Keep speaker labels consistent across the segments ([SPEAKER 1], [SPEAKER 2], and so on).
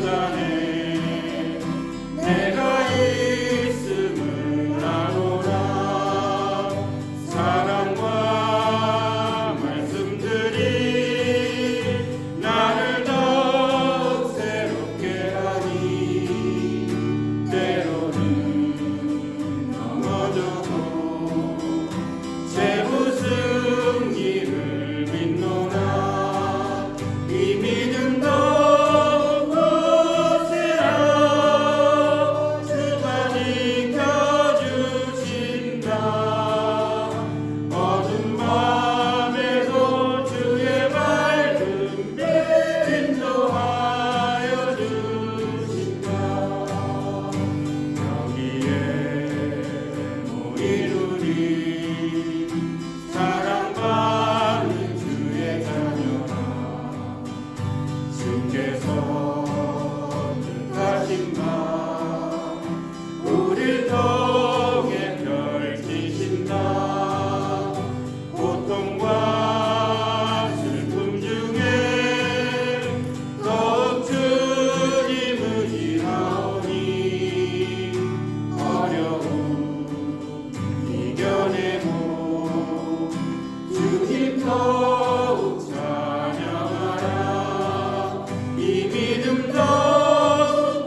[SPEAKER 1] 요단에 내가 있음을 아노라. 사랑과 말씀들이 나를 더욱 새롭게 하니 때로는 넘어져도 제부 승리를 믿노라. 이 믿음 더욱 굳세라. 주가 지켜주신다. 어두운 밤에도 주의 밝은 빛 인도하여 주신다. 여기에 모인 우리 사랑받는 주의 자녀라. 주께서 뜻하신 바 우릴 통해 펼치신다. 고통과 슬픔 중에 더욱 주님 의지하오니 어려움 이겨내고 주님 더욱 찬양하라. 이 믿음 더욱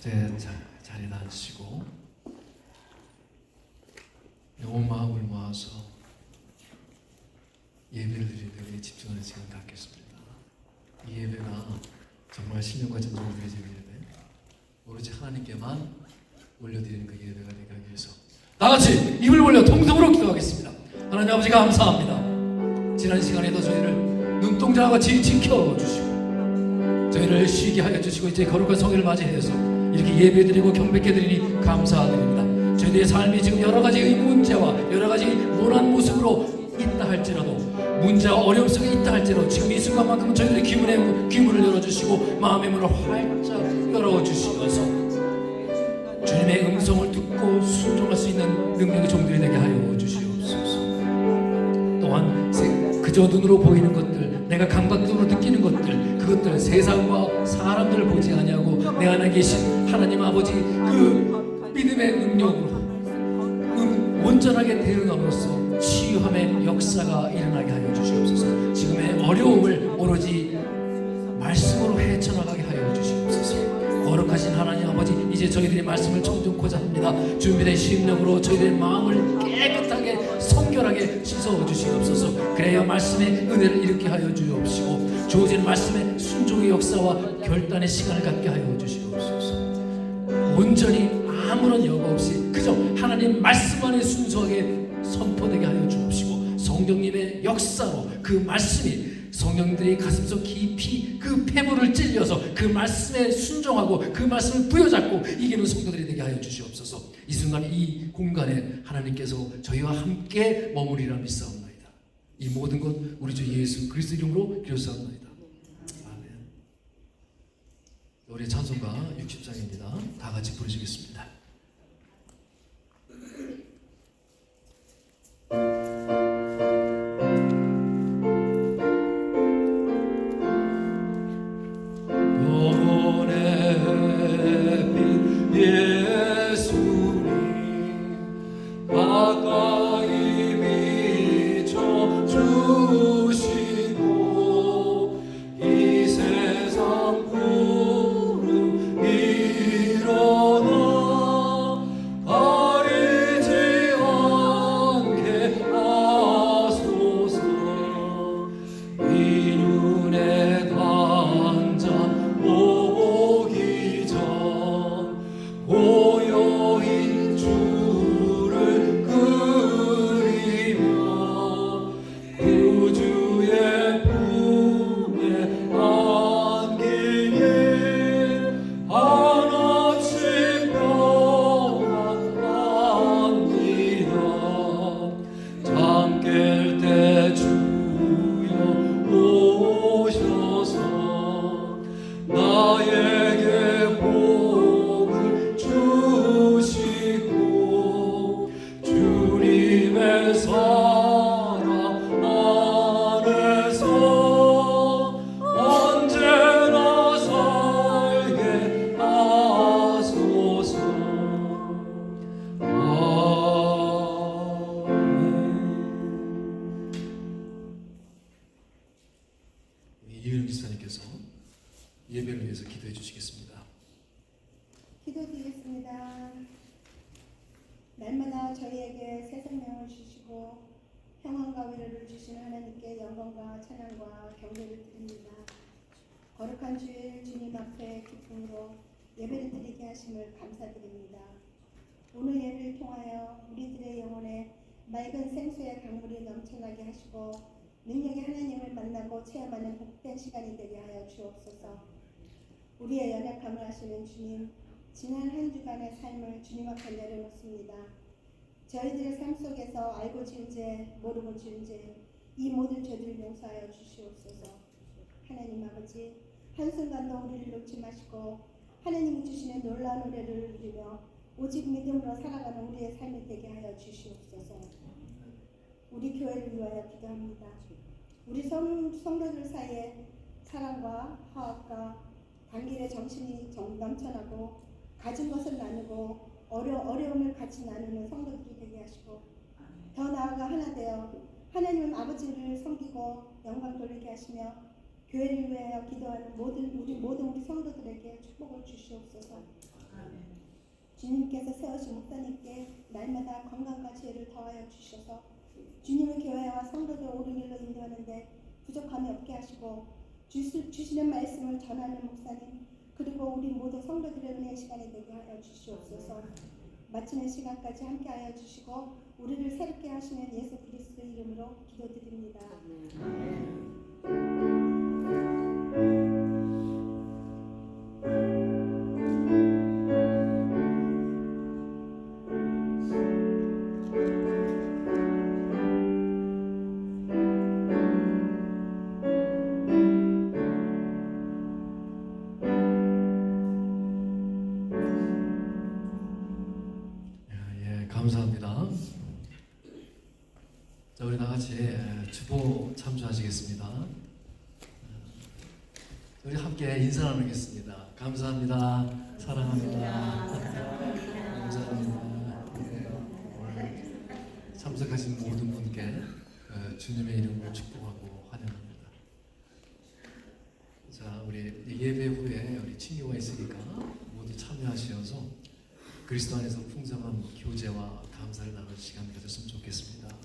[SPEAKER 2] 각자의 자리에 앉으시고 온 마음을 모아서 예배를 드리는 데 집중하는 시간을 갖겠습니다. 이 예배가 정말 신령과 진정으로 드려지는 예배, 오로지 하나님께만 올려드리는 그 예배가 되기 위해서 다 같이 입을 벌려 통성으로 기도하겠습니다. 하나님 아버지 감사합니다. 지난 시간에도 저희를 눈동자와 같이 지켜주시고 저희를 쉬게 하여 주시고 이제 거룩한 성회를 맞이해서 이렇게 예배드리고 경배해드리니 감사드립니다. 저희들의 삶이 지금 여러 가지 문제와 여러 가지 모난 모습으로 있다 할지라도 문제와 어려움 속에 있다 할지라도 지금 이 순간만큼은 저희들의 귀문을 열어주시고 마음의 문을 활짝 열어주시어서 주님의 음성을 듣고 순종할 수 있는 능력의 종들이 되게 하여 주시옵소서. 또한 그저 눈으로 보이는 것들, 내가 감각적으로 느끼는 것들, 그것들 세상과 사람들을 보지 아니하고 내 안에 계신 하나님 아버지 그 믿음의 능력으로 온전하게 대응함으로써 치유함의 역사가 일어나게 하여 주시옵소서. 지금의 어려움을 오로지 말씀으로 헤쳐나가게 하여 주시옵소서. 거룩하신 하나님 아버지, 이제 저희들이 말씀을 청중코자 합니다. 준비된 심령으로 저희들의 마음을 깨끗하게 성결하게 씻어 주시옵소서. 그래야 말씀의 은혜를 일으키게 하여 주옵시고 주어진 말씀의 순종의 역사와 결단의 시간을 갖게 하여 주시옵소서. 온전히 아무런 여과 없이 그저 하나님 말씀만에 순수하게 선포되게 하여 주옵시고 성령님의 역사로 그 말씀이 성령들이 가슴속 깊이 그 폐물을 찔려서 그 말씀에 순종하고 그 말씀을 부여잡고 이기는 성도들이 되게 하여 주시옵소서. 이 순간 이 공간에 하나님께서 저희와 함께 머무리라 믿사옵나이다. 이 모든 것 우리 주 예수 그리스도 이름으로 기도사옵나이다. 아멘. 우리 찬송가 60장입니다. 다 같이 부르시겠습니다. 이은영 기사님께서 예배를 위해서 기도해 주시겠습니다.
[SPEAKER 3] 기도드리겠습니다. 날마다 저희에게 새 생명을 주시고 평안과 위로를 주시는 하나님께 영광과 찬양과 경배를 드립니다. 거룩한 주일 주님 앞에 기쁨으로 예배를 드리게 하심을 감사드립니다. 오늘 예배를 통하여 우리들의 영혼에 맑은 생수의 강물이 넘쳐나게 하시고 능력의 하나님을 만나고 체험하는 복된 시간이 되게 하여 주옵소서. 우리의 연약함을 아시는 주님, 지난 한 주간의 삶을 주님 앞에 내려놓습니다. 저희들의 삶 속에서 알고 지은 죄, 모르고 지은 죄, 이 모든 죄들을 용서하여 주시옵소서. 하나님 아버지, 한순간도 우리를 놓지 마시고 하나님이 주시는 놀라운 은혜를 누리며 오직 믿음으로 살아가는 우리의 삶이 되게 하여 주시옵소서. 우리 교회를 위하여 기도합니다. 우리 성도들 사이에 사랑과 화합과 단결의 정신이 넘쳐나고 가진 것을 나누고 어려움을 같이 나누는 성도들이 되게 하시고 더 나아가 하나 되어 하나님 아버지를 섬기고 영광 돌리게 하시며 교회를 위하여 기도하는 우리 성도들에게 축복을 주시옵소서. 주님께서 세우신 목사님께 날마다 건강과 지혜를 더하여 주셔서 주님의 교회와 성도들 옳은 길로 인도하는데 부족함이 없게 하시고 주시는 말씀을 전하는 목사님 그리고 우리 모두 성도들의 은혜의 시간이 되게 하여 주시옵소서. 마치는 시간까지 함께하여 주시고 우리를 새롭게 하시는 예수 그리스도의 이름으로 기도드립니다.
[SPEAKER 2] 예, 감사합니다. 자, 우리 다 같이 주보 참조하시겠습니다. 우리 함께 인사 나누겠습니다. 감사합니다. 사랑합니다. 감사합니다. 예, 오늘 참석하신 모든 분께 주님의 이름으로 축복하고 환영합니다. 자, 우리 예배 후에 우리 친교가 있으니까 모두 참여하셔서 그리스도 안에서 풍성한 교제와 감사를 나눌 시간 가졌으면 좋겠습니다.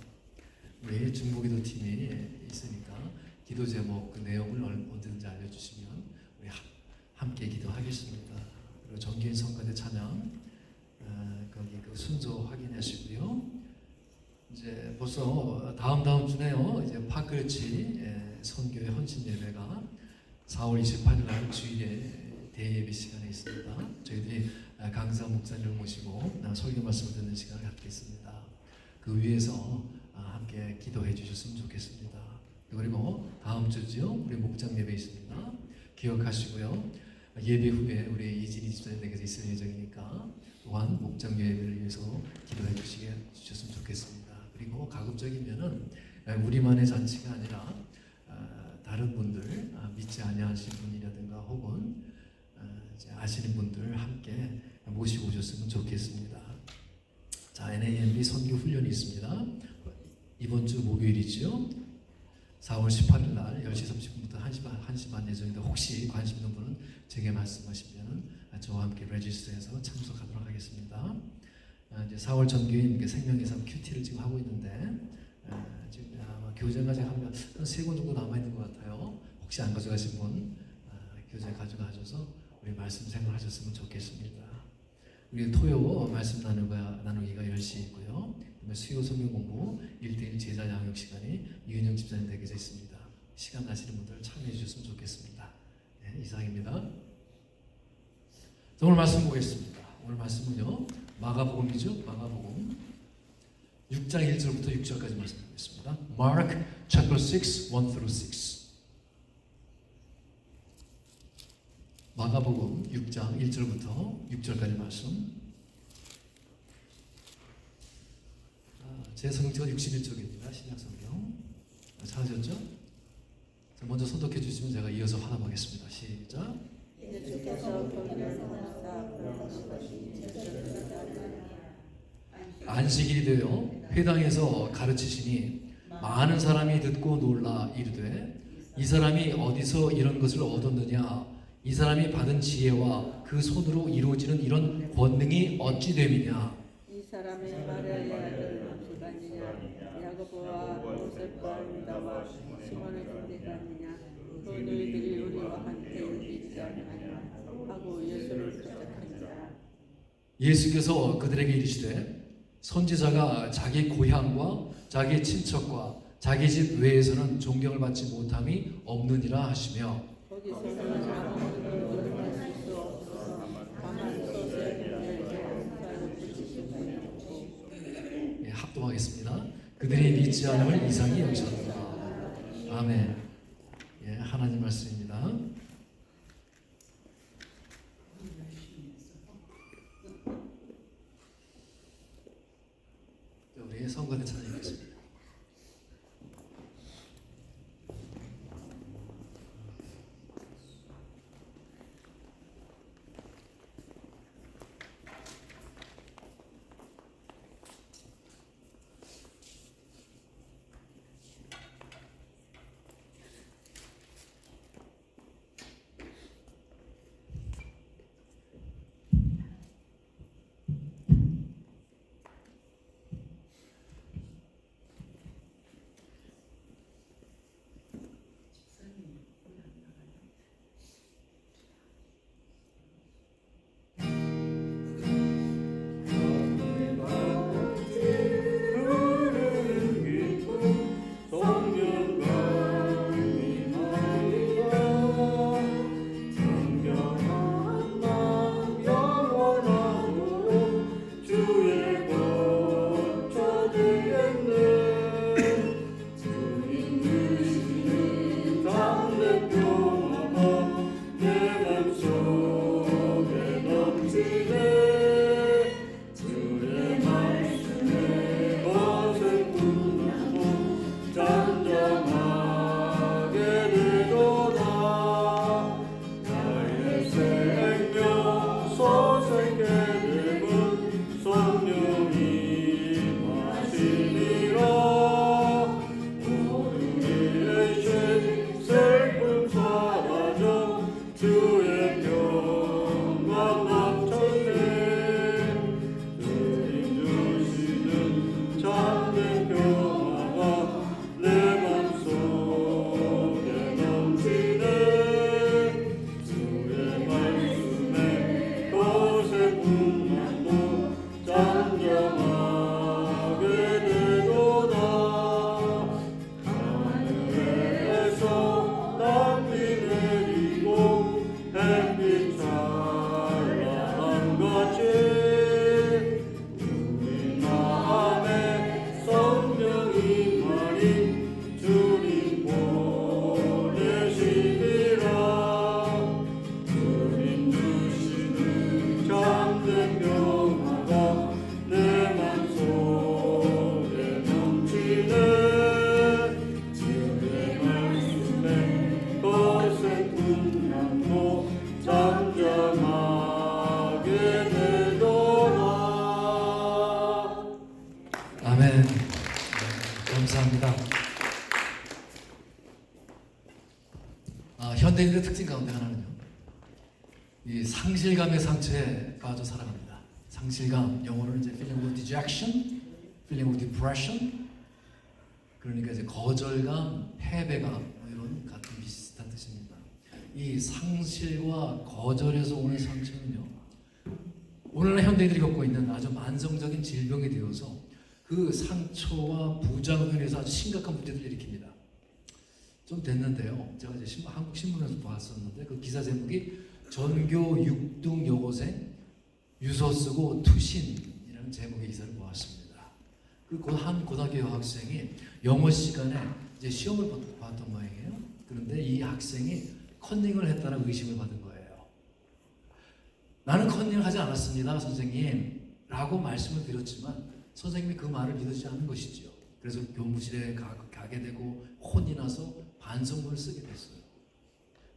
[SPEAKER 2] 우리 중보기도 팀이 있으니까 기도 제목 그 내용을 언제든지 알려주시면 우리 함께 기도하겠습니다. 그리고 정기인 성가대 찬양 거기 그 순서 확인하시고요. 이제 벌써 다음 주네요. 이제 파크르치 선교회 헌신 예배가 4월 28일 날 주일에 대예배 시간에 있습니다. 저희들이 강사 목사님을 모시고 설교 말씀을 듣는 시간을 갖겠습니다. 그 위에서 함께 기도해 주셨으면 좋겠습니다. 그리고 다음 주죠. 우리 목장 예배 있습니다. 기억하시고요. 예배 후에 우리 이진희 집사님에게서 있을 예정이니까 또한 목장 예배를 위해서 기도해 주셨으면 좋겠습니다. 그리고 가급적이면은 우리만의 잔치가 아니라 다른 분들 믿지 아니하신 분이라든가 혹은 아시는 분들 함께 모시고 오셨으면 좋겠습니다. 자, NAMB 선교 훈련이 있습니다. 이번 주 목요일이죠. 4월 18일 날 10시 30분부터 1시 반 예정인데 혹시 관심 있는 분은 제게 말씀하시면 저와 함께 레지스트해서 참석하도록 하겠습니다. 이제 4월 전교인 생명의 삶 큐티를 지금 하고 있는데 지금 아마 교재가 제가 한 3권 정도 남아있는 것 같아요. 혹시 안 가져가신 분 교재 가져가셔서 우리 말씀 생활하셨으면 좋겠습니다. 우리 토요 말씀 나누기가 10시 있고요. 그다음에 수요 성경 공부 1대1 제자 양육 시간이 유인영 집사님 댁에서 있습니다. 시간 나시는 분들 참여해 주셨으면 좋겠습니다. 네, 이상입니다. 자, 오늘 말씀 보겠습니다. 오늘 말씀은요. 마가복음이죠. 마가복음 6장 1절부터 6절까지 말씀드리겠습니다. Mark chapter 6, 1-6. 마가복음 6장 1절부터 6절까지 말씀. 제 성경가 61쪽입니다. 신약성경. 찾으셨죠? 먼저 소독해 주시면 제가 이어서 화답하겠습니다. 시작. 안식일이 되어 회당에서 가르치시니 많은 사람이 듣고 놀라 이르되 이 사람이 어디서 이런 것을 얻었느냐 이 사람이 받은 지혜와 그 손으로 이루어지는 이런 권능이 어찌 됨이냐
[SPEAKER 4] 이 사람의 마리아의 아들 납시가 아니냐 야고보와 요셉과 유다와 시몬의 형제가 아니냐 또 너희들이 우리와 함께 믿지 않느냐 하고 예수를 부탁하니라.
[SPEAKER 2] 예수께서 그들에게 이르시되 선지자가 자기 고향과 자기 친척과 자기 집 외에서는 존경을 받지 못함이 없느니라 하시며
[SPEAKER 4] 거기서는 아무것도 얻을 수 없어 다만 소설을 붙이시고
[SPEAKER 2] 예, 합동하겠습니다. 그들이 믿지 않음을 이상히 여기셨다. 아멘. 예, 하나님 말씀입니다. 우리 성가대 찬양하겠습니다. 아멘. 감사합니다. 현대인들의 특징 가운데 하나는요, 이 상실감의 상처에 빠져 살아갑니다. 상실감, 영어로는 이제 feeling of dejection, feeling of depression. 그러니까 이제 거절감, 패배감 이런 같은 비슷한 뜻입니다. 이 상실과 거절에서 오는 상처는요, 오늘날 현대인들이 겪고 있는 아주 만성적인 질병이 되어서 그 상처와 부작용에서 아주 심각한 문제들을 일으킵니다. 좀 됐는데요, 제가 이제 한국 신문에서 봤었는데 그 기사 제목이 전교 6등 여고생 유서 쓰고 투신이라는 제목의 기사를 보았습니다. 그 한 고등학교 여학생이 영어 시간에 이제 시험을 봤던 모양이에요. 그런데 이 학생이 컨닝을 했다는 의심을 받은 거예요. 나는 컨닝을 하지 않았습니다, 선생님 라고 말씀을 드렸지만 선생님이 그 말을 믿지 않은 것이죠. 그래서 교무실에 가게 되고 혼이 나서 반성문을 쓰게 됐어요.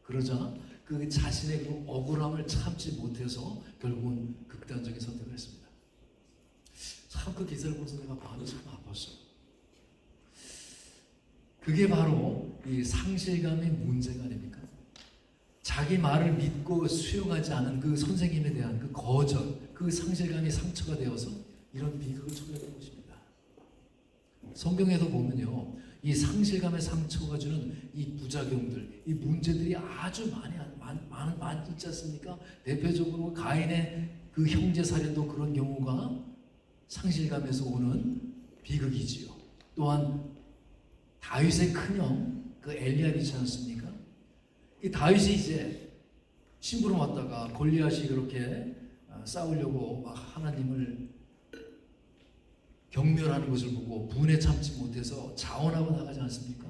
[SPEAKER 2] 그러자 그 자신의 그 억울함을 참지 못해서 결국은 극단적인 선택을 했습니다. 참 그 기사를 보면서 내가 마음이 참 아팠어요. 그게 바로 이 상실감의 문제가 아닙니까? 자기 말을 믿고 수용하지 않은 그 선생님에 대한 그 거절, 그 상실감이 상처가 되어서 이런 비극을 초래했던 것입니다. 성경에도 보면요, 이 상실감의 상처가 주는 이 부작용들, 이 문제들이 아주 많이 있지 않습니까? 대표적으로 가인의 그 형제 살인도 그런 경우가 상실감에서 오는 비극이지요. 또한 다윗의 큰형 그 엘리압이 있지 않습니까? 이 다윗이 이제 심부름 왔다가 골리앗이 그렇게 싸우려고 막 하나님을 경멸하는 것을 보고 분에 참지 못해서 자원하고 나가지 않습니까?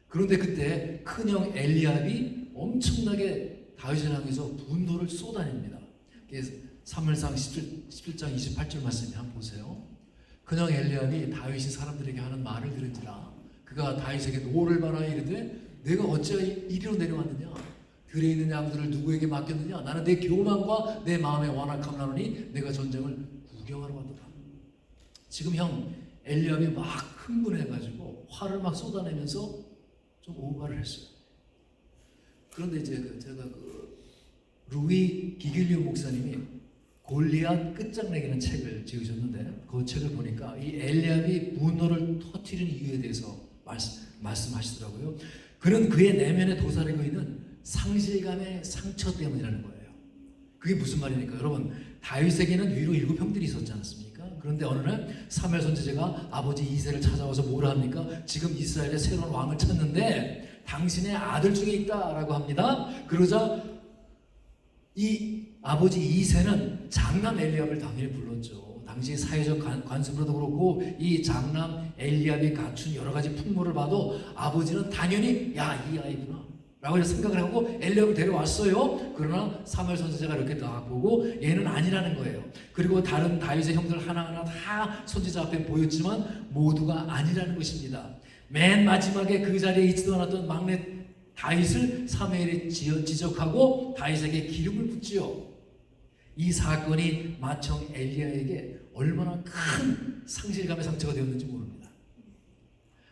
[SPEAKER 2] 그런데 그때 큰형 엘리압이 엄청나게 다윗을 향해서 분노를 쏟아냅니다. 사무엘상 17장 28절 말씀에 한번 보세요. 큰형 엘리압이 다윗이 사람들에게 하는 말을 들은지라 그가 다윗에게 노를 바라 이르되 내가 어찌 이리로 내려왔느냐? 들에 있는 양들을 누구에게 맡겼느냐? 나는 내 교만과 내 마음의 완악함을 하노니 내가 전쟁을 구경하러 왔도다. 지금 형 엘리압이 막 흥분해가지고 화를 막 쏟아내면서 좀 오바를 했어요. 그런데 이제 제가 루이 기길리오 목사님이 골리앗 끝장내기라는 책을 지으셨는데 그 책을 보니까 이 엘리압이 분노를 터뜨리는 이유에 대해서 말씀하시더라고요. 그는 그의 내면에 도사리고 있는 상실감의 상처 때문이라는 거예요. 그게 무슨 말입니까? 여러분, 다윗에게는 위로 7 형들이 있었지 않습니까? 그런데 어느 날 사무엘 선지자가 아버지 이새를 찾아와서 뭐라 합니까? 지금 이스라엘의 새로운 왕을 찾는데 당신의 아들 중에 있다라고 합니다. 그러자 이 아버지 이새는 장남 엘리압을 당연히 불렀죠. 당시 사회적 관습으로도 그렇고 이 장남 엘리압이 갖춘 여러 가지 풍모를 봐도 아버지는 당연히 야, 이 아이구나 라고 생각을 하고 엘리압을 데려왔어요. 그러나 사무엘 선지자가 이렇게 딱 보고 얘는 아니라는 거예요. 그리고 다른 다윗의 형들 하나하나 다 선지자 앞에 보였지만 모두가 아니라는 것입니다. 맨 마지막에 그 자리에 있지도 않았던 막내 다윗을 사무엘이 지적하고 다윗에게 기름을 붓지요. 이 사건이 마청 엘리야에게 얼마나 큰 상실감의 상처가 되었는지 모릅니다.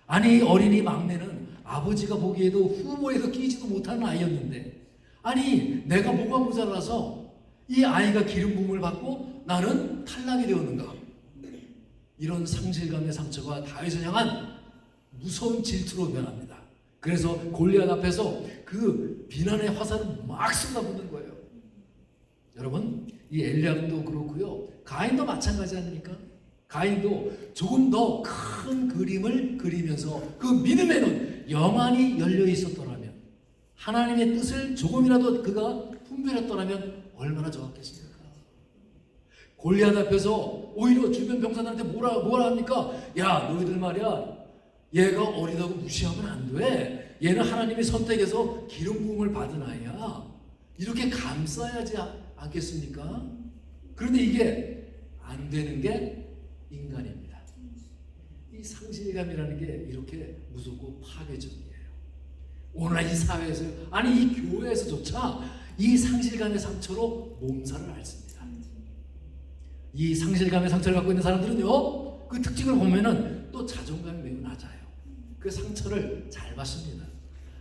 [SPEAKER 2] 아니, 어린이 막내는 아버지가 보기에도 후보에도 끼지도 못하는 아이였는데, 아니 내가 뭐가 모자라서 이 아이가 기름 부음을 받고 나는 탈락이 되었는가? 이런 상실감의 상처가 다윗을 향한 무서운 질투로 변합니다. 그래서 골리앗 앞에서 그 비난의 화살을 막 쏟아붓는 거예요. 여러분, 이 엘리압도 그렇고요, 가인도 마찬가지 아닙니까? 가인도 조금 더 큰 그림을 그리면서 그 믿음에는 영안이 열려 있었더라면, 하나님의 뜻을 조금이라도 그가 분별했더라면 얼마나 좋았겠습니까? 골리앗 앞에서 오히려 주변 병사들한테 뭐라 합니까? 야, 너희들 말이야, 얘가 어리다고 무시하면 안 돼. 얘는 하나님이 선택해서 기름 부음을 받은 아이야. 이렇게 감싸야지 않겠습니까? 그런데 이게 안 되는 게 인간입니다. 이 상실감이라는 게 이렇게 무섭고 파괴적이에요. 오늘날 이 사회에서, 아니 이 교회에서조차 이 상실감의 상처로 몸살을 앓습니다. 이 상실감의 상처를 갖고 있는 사람들은요, 그 특징을 보면은 또 자존감이 매우 낮아요. 그 상처를 잘 받습니다.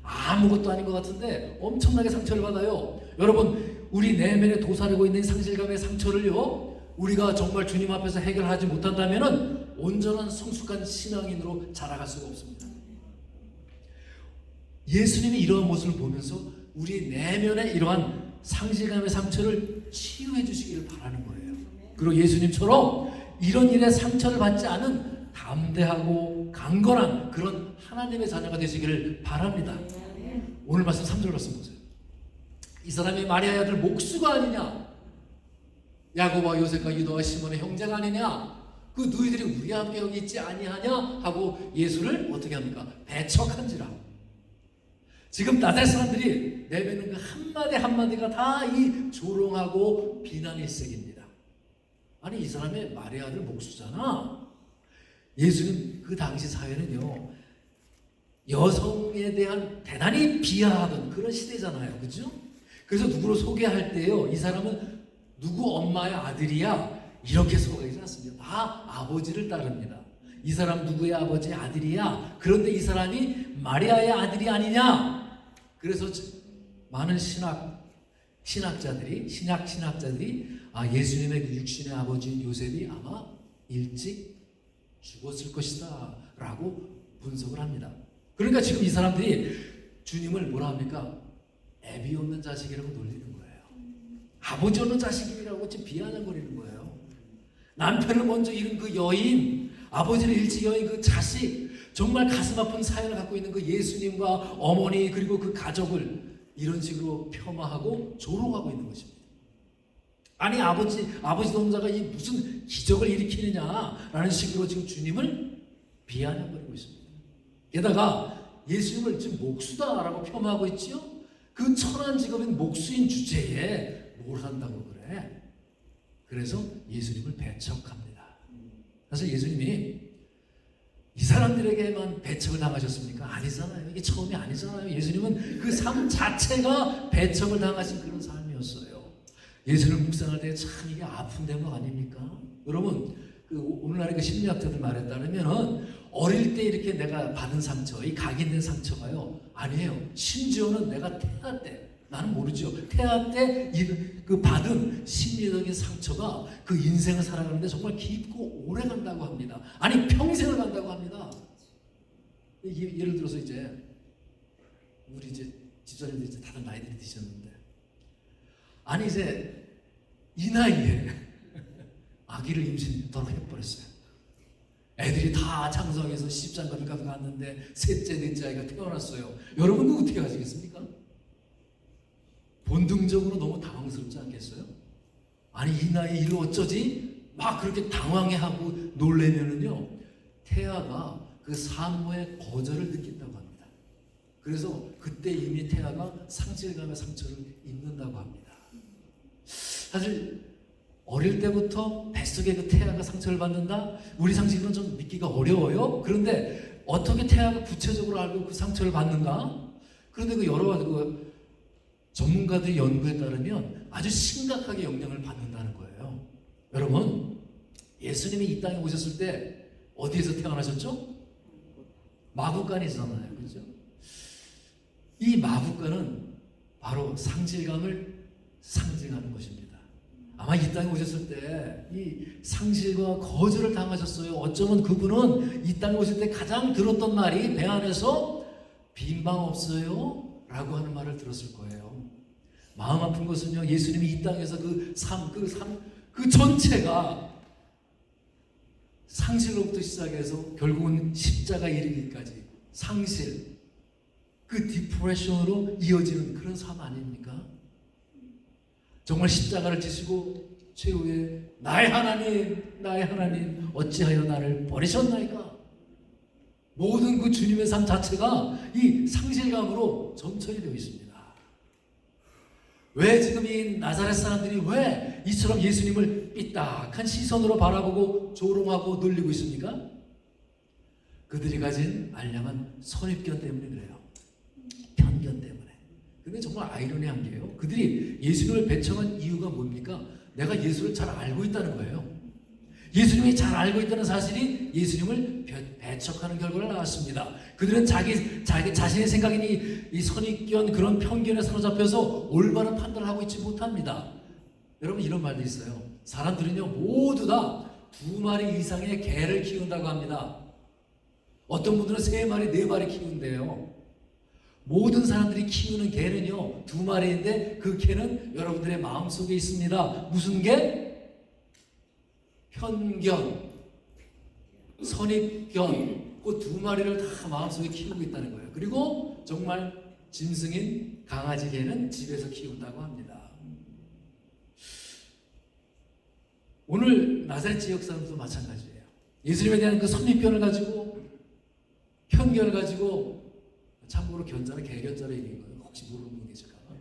[SPEAKER 2] 아무것도 아닌 것 같은데 엄청나게 상처를 받아요. 여러분, 우리 내면에 도사리고 있는 상실감의 상처를요, 우리가 정말 주님 앞에서 해결하지 못한다면은 온전한 성숙한 신앙인으로 자라갈 수가 없습니다. 예수님이 이러한 모습을 보면서 우리 내면의 이러한 상실감의 상처를 치유해 주시기를 바라는 거예요. 그리고 예수님처럼 이런 일에 상처를 받지 않은 담대하고 강건한 그런 하나님의 자녀가 되시기를 바랍니다. 오늘 말씀 3절 말씀 보세요. 이 사람이 마리아의 아들 목수가 아니냐? 야고보와 요셉과 유다와 시몬의 형제가 아니냐? 그 너희들이 우리와 함께 여기 있지 아니하냐? 하고 예수를 어떻게 합니까? 배척한지라. 지금 나달 사람들이 내뱉는 그 한마디 한마디가 다 이 조롱하고 비난일색입니다. 아니, 이 사람의 마리아 아들 목수잖아. 예수님 그 당시 사회는요, 여성에 대한 대단히 비하하던 그런 시대잖아요. 그죠? 그래서 누구를 소개할 때요, 이 사람은 누구 엄마의 아들이야, 이렇게 소개하지 않습니다. 다 아버지를 따릅니다. 이 사람 누구의 아버지의 아들이야. 그런데 이 사람이 마리아의 아들이 아니냐. 그래서 많은 신학자들이 예수님의 그 육신의 아버지인 요셉이 아마 일찍 죽었을 것이다 라고 분석을 합니다. 그러니까 지금 이 사람들이 주님을 뭐라 합니까? 애비 없는 자식이라고 놀리는 거예요. 아버지 없는 자식이라고 지금 비아냥거리는 거예요. 남편을 먼저 잃은 그 여인, 아버지를 일찍 여인 그 자식, 정말 가슴 아픈 사연을 갖고 있는 그 예수님과 어머니 그리고 그 가족을 이런 식으로 폄하하고 조롱하고 있는 것입니다. 아니, 아버지 동자가 이 무슨 기적을 일으키느냐라는 식으로 지금 주님을 비아냥거리고 있습니다. 게다가 예수님을 지금 목수다라고 폄하하고 있지요. 그 천한 직업인 목수인 주제에 뭘 한다고 그래? 그래서 예수님을 배척합니다. 사실 예수님이 이 사람들에게만 배척을 당하셨습니까? 아니잖아요. 이게 처음이 아니잖아요. 예수님은 그 삶 자체가 배척을 당하신 그런 삶이었어요. 예수를 묵상할 때 참 이게 아픈 대목 아닙니까? 여러분, 그 오늘날의 그 심리학자들 말에 따르면은 어릴 때 이렇게 내가 받은 상처, 이 각인된 상처가요, 아니에요. 심지어는 내가 태아 때, 나는 모르죠. 태아 때 그 받은 심리적인 상처가 그 인생을 살아가는데 정말 깊고 오래 간다고 합니다. 아니, 평생을 간다고 합니다. 예를 들어서 이제 우리 이제 집사님들 이제 다들 나이들이 드셨는데, 아니 이제 이 나이에 아기를 임신토록 해버렸어요. 애들이 다 장성해서 시집장가를 가서 갔는데 셋째, 넷째 아이가 태어났어요. 여러분은 어떻게 하시겠습니까? 본능적으로 너무 당황스럽지 않겠어요? 아니, 이 나이에 이를 어쩌지? 막 그렇게 당황해하고 놀래면은요, 태아가 그 산모의 거절을 느낀다고 합니다. 그래서 그때 이미 태아가 상실감의 상처를 입는다고 합니다. 사실 어릴 때부터 뱃속에 그 태아가 상처를 받는다? 우리 상식으로는 좀 믿기가 어려워요. 그런데 어떻게 태아가 구체적으로 알고 그 상처를 받는가? 그런데 그 여러 가지 그 전문가들의 연구에 따르면 아주 심각하게 영향을 받는다는 거예요. 여러분, 예수님이 이 땅에 오셨을 때 어디에서 태어나셨죠? 마구간이잖아요. 그렇죠? 이 마구간은 바로 상실감을 상징하는 것입니다. 아마 이 땅에 오셨을 때 이 상실과 거절을 당하셨어요. 어쩌면 그분은 이 땅에 오실 때 가장 들었던 말이 배 안에서 빈방 없어요? 라고 하는 말을 들었을 거예요. 마음 아픈 것은요, 예수님이 이 땅에서 그 전체가 상실로부터 시작해서 결국은 십자가에 이르기까지 상실, 그 디프레션으로 이어지는 그런 삶 아닙니까? 정말 십자가를 지시고 최후에 나의 하나님 어찌하여 나를 버리셨나이까? 모든 그 주님의 삶 자체가 이 상실감으로 점철이 되어 있습니다. 왜 지금 이 나사렛 사람들이 왜 이처럼 예수님을 삐딱한 시선으로 바라보고 조롱하고 놀리고 있습니까? 그들이 가진 알량한 선입견 때문에 그래요. 편견 때문에. 근데 정말 아이러니한 게요, 그들이 예수님을 배척한 이유가 뭡니까? 내가 예수를 잘 알고 있다는 거예요. 예수님이 잘 알고 있다는 사실이 예수님을 배척하는 결과를 낳았습니다. 그들은 자기 자신의 생각이니 이 선입견 그런 편견에 사로잡혀서 올바른 판단을 하고 있지 못합니다. 여러분 이런 말도 있어요. 사람들은요 모두 다 2마리 이상의 개를 키운다고 합니다. 어떤 분들은 3마리, 4마리 키운대요. 모든 사람들이 키우는 개는요 2마리인데 그 개는 여러분들의 마음속에 있습니다. 무슨 개? 편견, 선입견, 그 2마리를 다 마음속에 키우고 있다는 거예요. 그리고 정말 짐승인 강아지 개는 집에서 키운다고 합니다. 오늘 나사렛 지역 사람도 마찬가지예요. 예수님에 대한 그 선입견을 가지고 편견을 가지고 참고로 견자는 개견자로 얘기한 거예요. 혹시 모르는 분 계실까 봐.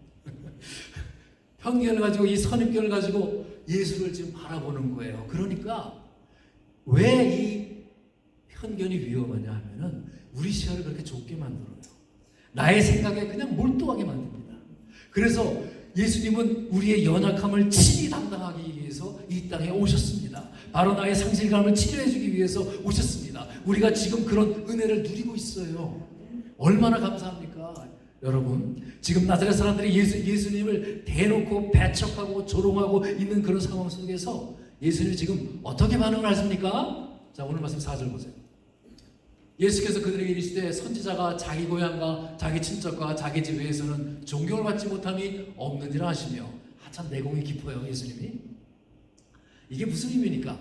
[SPEAKER 2] 편견을 가지고 이 선입견을 가지고 예수를 지금 바라보는 거예요. 그러니까 왜 이 편견이 위험하냐 하면은 우리 시야를 그렇게 좁게 만들어요. 나의 생각에 그냥 몰두하게 만듭니다. 그래서 예수님은 우리의 연약함을 친히 담당하기 위해서 이 땅에 오셨습니다. 바로 나의 상실감을 치료해 주기 위해서 오셨습니다. 우리가 지금 그런 은혜를 누리고 있어요. 얼마나 감사합니까? 여러분 지금 나사렛 사람들이 예수님을 대놓고 배척하고 조롱하고 있는 그런 상황 속에서 예수님이 지금 어떻게 반응을 하십니까? 자 오늘 말씀 4절 보세요. 예수께서 그들에게 이르시되 선지자가 자기 고향과 자기 친척과 자기 집 외에서는 존경을 받지 못함이 없느니라 하시며 참 내공이 깊어요. 예수님이 이게 무슨 의미입니까?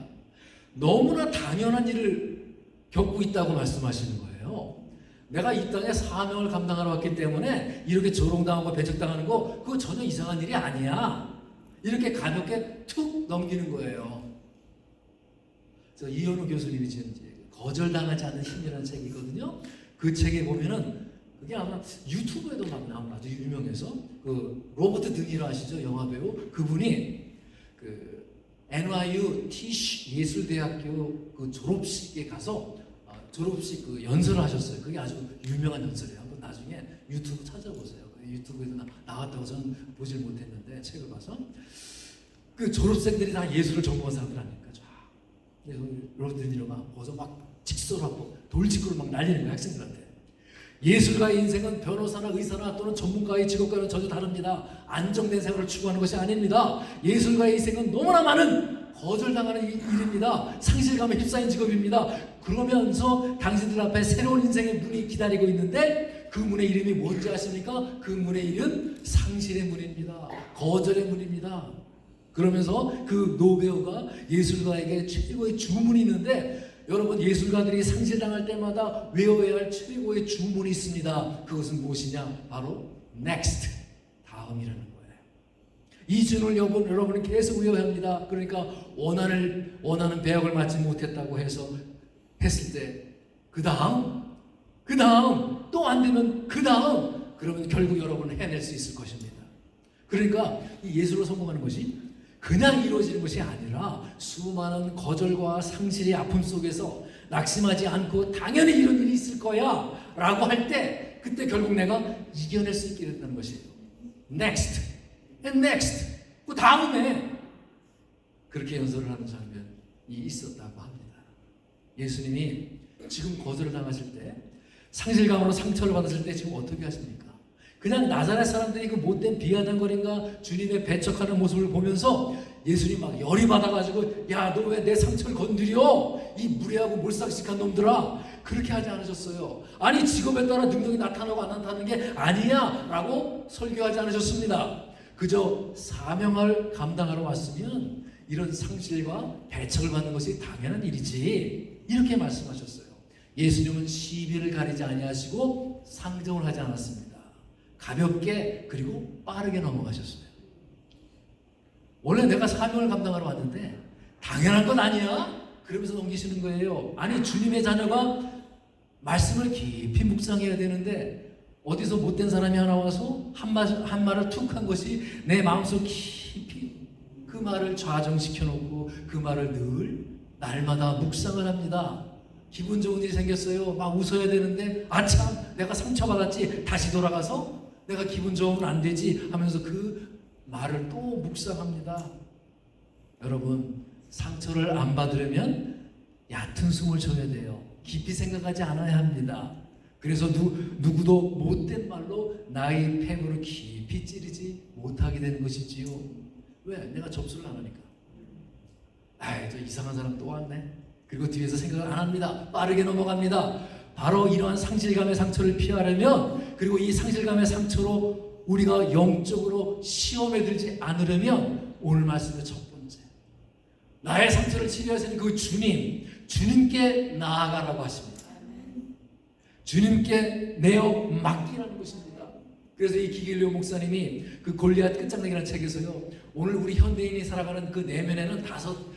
[SPEAKER 2] 너무나 당연한 일을 겪고 있다고 말씀하시는 거예요. 내가 이 땅에 사명을 감당하러 왔기 때문에 이렇게 조롱당하고 배척당하는 거 그거 전혀 이상한 일이 아니야. 이렇게 가볍게 툭 넘기는 거예요. 그래서 이현우 교수님이 지은 거절당하지 않는 힘이라는 책이 있거든요. 그 책에 보면은 그게 아마 유튜브에도 막 나온 아주 유명해서 그 로버트 드니로 아시죠? 영화배우 그분이 그 NYU 티쉬 예술대학교 그 졸업식에 가서 졸업식 그 연설을 하셨어요. 그게 아주 유명한 연설이에요. 한번 나중에 유튜브 찾아보세요. 유튜브에도 나왔다고 저는 보질 못했는데 책을 봐서 그 졸업생들이 다 예술을 전공한 사람들 아닙니까? 로버트 드니로가 거기서 막 직설하고 돌직구로 막 날리는 거예요. 학생들한테. 예술가의 인생은 변호사나 의사나 또는 전문가의 직업과는 전혀 다릅니다. 안정된 생활을 추구하는 것이 아닙니다. 예술가의 인생은 너무나 많은 거절당하는 일입니다. 상실감에 휩싸인 직업입니다. 그러면서 당신들 앞에 새로운 인생의 문이 기다리고 있는데 그 문의 이름이 뭔지 아십니까? 그 문의 이름 상실의 문입니다. 거절의 문입니다. 그러면서 그 노배우가 예술가에게 최고의 주문이 있는데 여러분 예술가들이 상실당할 때마다 외워야 할 최고의 주문이 있습니다. 그것은 무엇이냐? 바로 next, 다음이라는 거예요. 이 주문을 여러분은 계속 외워야 합니다. 그러니까 원하는 배역을 맡지 못했다고 했을 때 그 다음 또 안 되면 그 다음 그러면 결국 여러분은 해낼 수 있을 것입니다. 그러니까 이 예술로 성공하는 것이 그냥 이루어지는 것이 아니라 수많은 거절과 상실의 아픔 속에서 낙심하지 않고 당연히 이런 일이 있을 거야 라고 할 때 그때 결국 내가 이겨낼 수 있게 된다는 것이에요. Next and next 그 다음에 그렇게 연설을 하는 장면이 있었다고 합니다. 예수님이 지금 거절을 당하실 때 상실감으로 상처를 받았을 때 지금 어떻게 하십니까? 그냥 나사렛 사람들이 그 못된 비아냥거림과 주님의 배척하는 모습을 보면서 예수님 막 열이 받아가지고 야 너 왜 내 상처를 건드려? 이 무례하고 몰상식한 놈들아. 그렇게 하지 않으셨어요. 아니 직업에 따라 능력이 나타나고 안 나타나는 게 아니야 라고 설교하지 않으셨습니다. 그저 사명을 감당하러 왔으면 이런 상실과 배척을 받는 것이 당연한 일이지 이렇게 말씀하셨어요. 예수님은 시비를 가리지 아니하시고 상정을 하지 않았습니다. 가볍게 그리고 빠르게 넘어가셨어요. 원래 내가 사명을 감당하러 왔는데 당연한 건 아니야? 그러면서 넘기시는 거예요. 아니 주님의 자녀가 말씀을 깊이 묵상해야 되는데 어디서 못된 사람이 하나 와서 한 말을 툭 한 것이 내 마음속 깊이 그 말을 좌정시켜 놓고 그 말을 늘 날마다 묵상을 합니다. 기분 좋은 일이 생겼어요. 막 웃어야 되는데 아참 내가 상처받았지 다시 돌아가서 내가 기분 좋으면 안 되지 하면서 그 말을 또 묵상합니다. 여러분 상처를 안 받으려면 얕은 숨을 쉬어야 돼요. 깊이 생각하지 않아야 합니다. 그래서 누구도 못된 말로 나의 폐부를 깊이 찌르지 못하게 되는 것이지요. 왜? 내가 접수를 안 하니까. 아이, 저 이상한 사람 또 왔네. 그리고 뒤에서 생각을 안 합니다. 빠르게 넘어갑니다. 바로 이러한 상실감의 상처를 피하려면, 그리고 이 상실감의 상처로 우리가 영적으로 시험에 들지 않으려면, 오늘 말씀의 첫 번째, 나의 상처를 치료하시는 그 주님께 나아가라고 하십니다. 주님께 내어 맡기라는 것입니다. 그래서 이 기길리오 목사님이 그 골리앗 끝장내기라는 책에서요, 오늘 우리 현대인이 살아가는 그 내면에는 다섯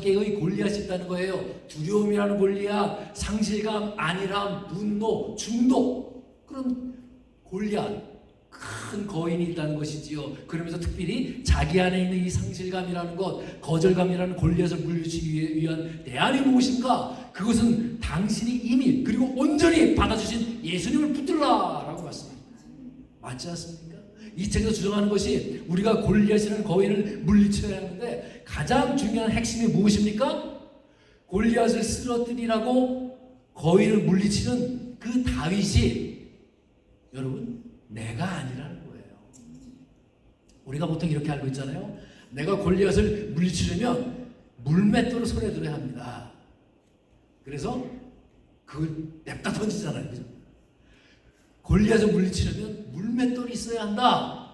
[SPEAKER 2] 개의 골리앗이 있다는 거예요. 두려움이라는 골리앗, 상실감, 안일함, 분노, 중독, 그런 골리앗, 큰 거인이 있다는 것이지요. 그러면서 특별히 자기 안에 있는 이 상실감이라는 것, 거절감이라는 골리앗을 물리치기 위한 대안이 무엇인가? 그것은 당신이 이미 그리고 온전히 받아주신 예수님을 붙들라라고 말씀합니다. 맞지 않습니까? 이 책에서 주장하는 것이 우리가 골리앗이라는 거인을 물리쳐야 하는데, 가장 중요한 핵심이 무엇입니까? 골리앗을 쓰러뜨리라고 거인을 물리치는 그 다윗이, 여러분, 내가 아니라는 거예요. 우리가 보통 이렇게 알고 있잖아요. 내가 골리앗을 물리치려면 물맷돌을 손에 들어야 합니다. 그래서 그걸 냅다 던지잖아요. 그죠? 골리앗을 물리치려면 물맷돌이 있어야 한다.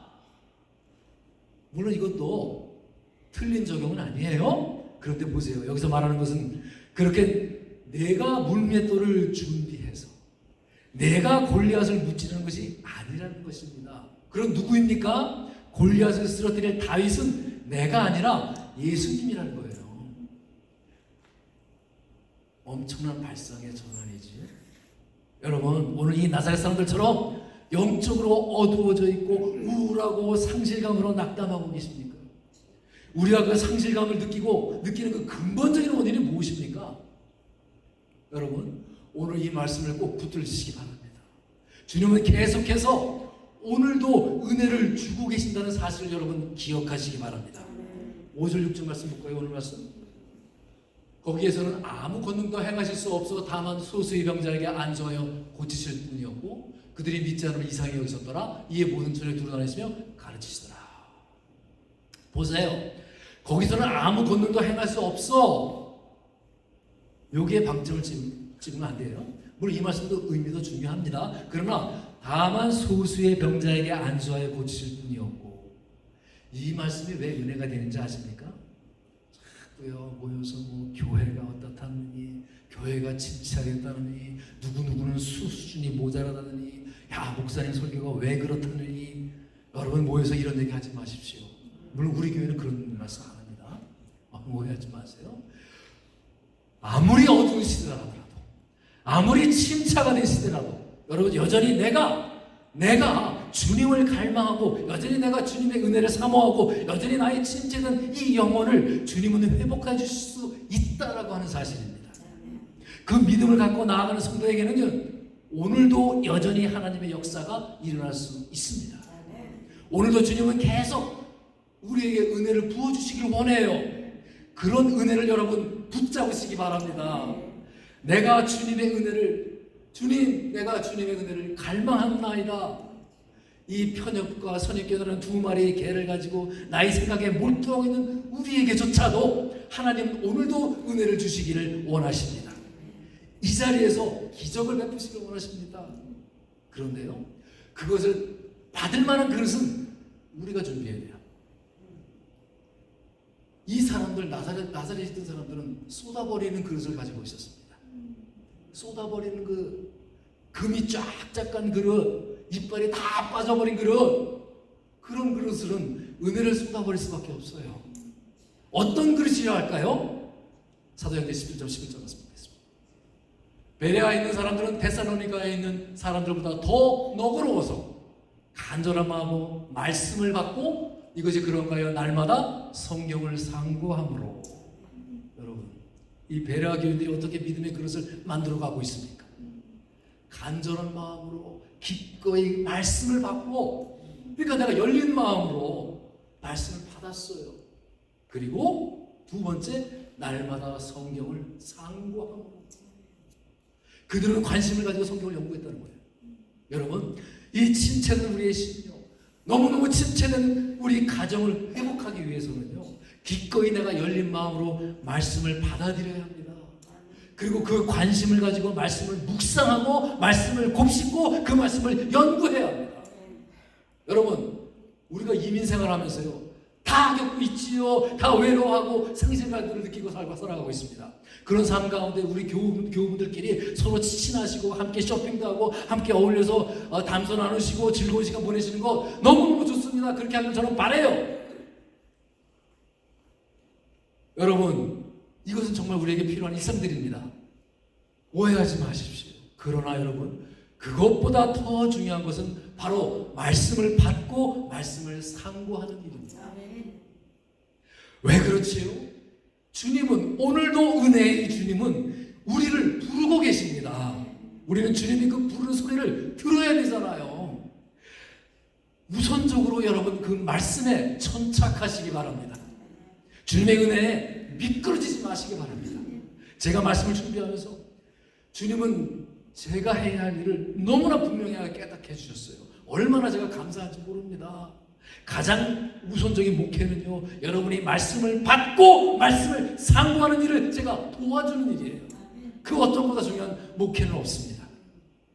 [SPEAKER 2] 물론 이것도 틀린 적용은 아니에요. 그런데 보세요. 여기서 말하는 것은 그렇게 내가 물맷돌을 준비해서 내가 골리앗을 무찌르는 것이 아니라는 것입니다. 그럼 누구입니까? 골리앗을 쓰러뜨릴 다윗은 내가 아니라 예수님이라는 거예요. 엄청난 발상의 전환이지. 여러분, 오늘 이 나사렛 사람들처럼 영적으로 어두워져 있고 우울하고 상실감으로 낙담하고 계십니까? 우리가 그 상실감을 느끼는 그 근본적인 원인이 무엇입니까? 여러분, 오늘 이 말씀을 꼭 붙들으시기 바랍니다. 주님은 계속해서 오늘도 은혜를 주고 계신다는 사실을 여러분 기억하시기 바랍니다. 5절 6절 말씀 볼까요? 오늘 말씀. 거기에서는 아무 권능도 행하실 수 없어 다만 소수의 병자에게 안수하여 고치실 뿐이었고 그들이 믿지 않으면 이상히 여기셨더라. 이에 모든 천에 두루다니시며 가르치시더라. 보세요. 거기서는 아무 권능도 행할 수 없어. 여기에 방점을 찍으면 안 돼요. 물론 이 말씀도 의미도 중요합니다. 그러나 다만 소수의 병자에게 안수하여 고치실 뿐이었고, 이 말씀이 왜 은혜가 되는지 아십니까? 자꾸요 모여서 뭐 교회가 어떻다느니, 교회가 침체하겠다느니, 누구누구는 수준이 모자라다느니, 야 목사님 설교가 왜 그렇다느니, 여러분 모여서 이런 얘기 하지 마십시오. 물론 우리 교회는 그런 말씀 안 합니다. 오해하지 마세요. 아무리 어두운 시대라도, 아무리 침체가 된 시대라도, 여러분 여전히 내가 주님을 갈망하고, 여전히 내가 주님의 은혜를 사모하고, 여전히 나의 침체된 이 영혼을 주님은 회복해 주실 수 있다라고 하는 사실입니다. 그 믿음을 갖고 나아가는 성도에게는요, 오늘도 여전히 하나님의 역사가 일어날 수 있습니다. 오늘도 주님은 계속 우리에게 은혜를 부어주시길 원해요. 그런 은혜를 여러분 붙잡으시기 바랍니다. 내가 주님의 은혜를 갈망하나이다. 이 편협과 선입견으로는 두 마리의 개를 가지고 나의 생각에 몰두하고 있는 우리에게조차도 하나님은 오늘도 은혜를 주시기를 원하십니다. 이 자리에서 기적을 베푸시길 원하십니다. 그런데요, 그것을 받을 만한 그릇은 우리가 준비해야 돼요. 이 사람들, 나사렛에 있던 사람들은 쏟아버리는 그릇을 가지고 있었습니다. 쏟아버리는 그 금이 쫙쫙 간 그릇, 이빨이 다 빠져버린 그릇, 그런 그릇은 은혜를 쏟아버릴 수밖에 없어요. 어떤 그릇이라 할까요? 사도행전 17장 11절 말씀 보겠습니다. 베레아에 있는 사람들은 데살로니가에 있는 사람들보다 더 너그러워서 간절한 마음으로 말씀을 받고, 이것이 그런가요? 날마다 성경을 상고함으로. 여러분, 이 베레아 교인들이 어떻게 믿음의 그릇을 만들어가고 있습니까? 간절한 마음으로 기꺼이 말씀을 받고, 그러니까 내가 열린 마음으로 말씀을 받았어요. 그리고 두 번째, 날마다 성경을 상고하고. 그들은 관심을 가지고 성경을 연구했다는 거예요. 여러분, 이 침체된 우리의 심령, 너무너무 침체된 우리 가정을 회복하기 위해서는요, 기꺼이 내가 열린 마음으로 말씀을 받아들여야 합니다. 그리고 그 관심을 가지고 말씀을 묵상하고 말씀을 곱씹고 그 말씀을 연구해야 합니다. 여러분, 우리가 이민생활 하면서요, 다 겪고 있지요. 다 외로워하고 상실감들을 느끼고 살아가고 있습니다. 그런 삶 가운데 우리 교우분들끼리 서로 친하시고 함께 쇼핑도 하고 함께 어울려서 담소 나누시고 즐거운 시간 보내시는 거 너무너무 좋습니다. 그렇게 하면 저는 바라요. 여러분, 이것은 정말 우리에게 필요한 일상들입니다. 오해하지 마십시오. 그러나 여러분, 그것보다 더 중요한 것은 바로 말씀을 받고 말씀을 상고하는 일입니다. 왜 그렇지요? 주님은, 오늘도 은혜의 주님은 우리를 부르고 계십니다. 우리는 주님이 그 부르는 소리를 들어야 되잖아요. 우선적으로 여러분 그 말씀에 천착하시기 바랍니다. 주님의 은혜에 미끄러지지 마시기 바랍니다. 제가 말씀을 준비하면서 주님은 제가 해야 할 일을 너무나 분명하게 깨닫게 해주셨어요. 얼마나 제가 감사한지 모릅니다. 가장 우선적인 목회는요, 여러분이 말씀을 받고 말씀을 상고하는 일을 제가 도와주는 일이에요. 그 어떤 것보다 중요한 목회는 없습니다.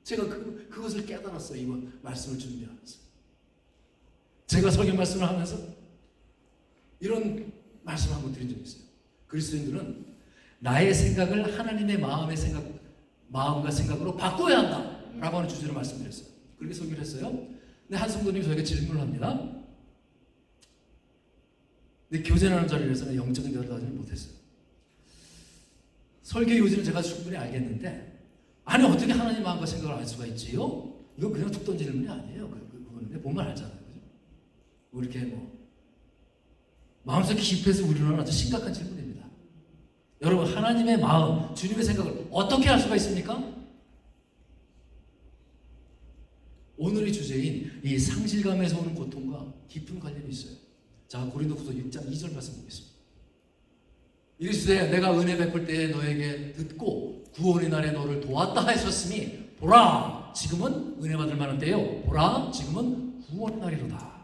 [SPEAKER 2] 제가 그것을 깨달았어요. 이번 말씀을 준비하면서. 제가 설교 말씀을 하면서 이런 말씀을 한번 드린 적이 있어요. 그리스도인들은 나의 생각을 하나님의 마음과 생각으로 바꿔야 한다 라고 하는 주제로 말씀드렸어요. 그렇게 설교를 했어요. 근데 한 성도님이 저에게 질문을 합니다. 근데 교제하는 자리에서는 영적인 대화를 하지 못했어요. 설교 요지는 제가 충분히 알겠는데, 아니 어떻게 하나님 마음과 생각을 알 수가 있지요? 이거 그냥 툭 던지는 질문이 아니에요. 그거는 보면 알잖아요. 그죠? 뭐 이렇게 마음속 깊이에서 우리는 아주 심각한 질문입니다. 여러분, 하나님의 마음, 주님의 생각을 어떻게 알 수가 있습니까? 오늘의 주제인 이 상실감에서 오는 고통과 깊은 관련이 있어요. 자, 고린도후서 6장 2절 말씀 보겠습니다. 이르시되 내가 은혜 베풀 때에 너에게 듣고 구원의 날에 너를 도왔다 하셨으니 보라 지금은 은혜 받을 만한 때요, 보라 지금은 구원의 날이로다.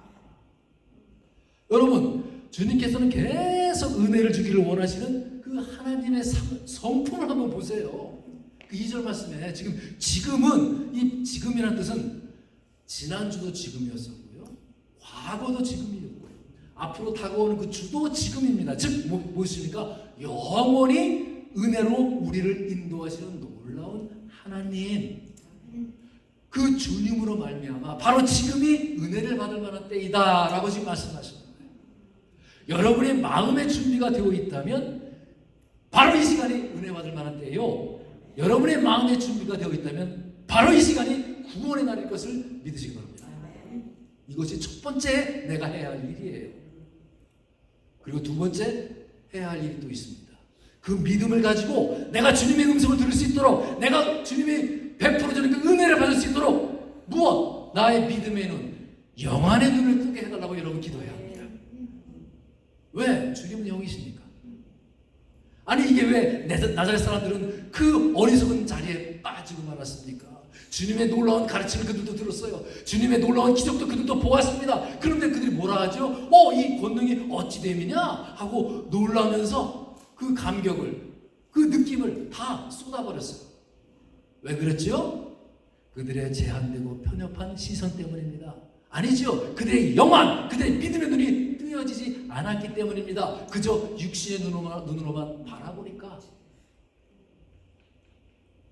[SPEAKER 2] 여러분, 주님께서는 계속 은혜를 주기를 원하시는 그 하나님의 성품을 한번 보세요. 그 2절 말씀에 지금은, 이 지금이라는 뜻은 지난주도 지금이었었고요, 과거도 지금이었고요, 앞으로 다가오는 그 주도 지금입니다. 즉 무엇입니까? 영원히 은혜로 우리를 인도하시는 놀라운 하나님, 그 주님으로 말미암아 바로 지금이 은혜를 받을 만한 때이다 라고 지금 말씀하시는 거예요. 여러분의 마음의 준비가 되어 있다면 바로 이 시간이 은혜 받을 만한 때예요. 여러분의 마음의 준비가 되어 있다면 바로 이 시간이 구원의 날일 것을 믿으시기 바랍니다. 이것이 첫 번째 내가 해야 할 일이에요. 그리고 두 번째 해야 할 일이 또 있습니다. 그 믿음을 가지고 내가 주님의 음성을 들을 수 있도록, 내가 주님이 베풀어주는 그 은혜를 받을 수 있도록 무엇? 나의 믿음의 눈, 영안의 눈을 뜨게 해달라고 여러분 기도해야 합니다. 왜? 주님은 영이시니까. 아니 이게 왜 나자렛 사람들은 그 어리석은 자리에 빠지고 말았습니까? 주님의 놀라운 가르침을 그들도 들었어요. 주님의 놀라운 기적도 그들도 보았습니다. 그런데 그들이 뭐라 하죠? 이 권능이 어찌 됨이냐? 하고 놀라면서 그 감격을, 그 느낌을 다 쏟아버렸어요. 왜 그랬죠? 그들의 제한되고 편협한 시선 때문입니다. 아니죠. 그들의 영안, 그들의 믿음의 눈이 뜨여지지 않았기 때문입니다. 그저 육신의 눈으로만 바라보니까.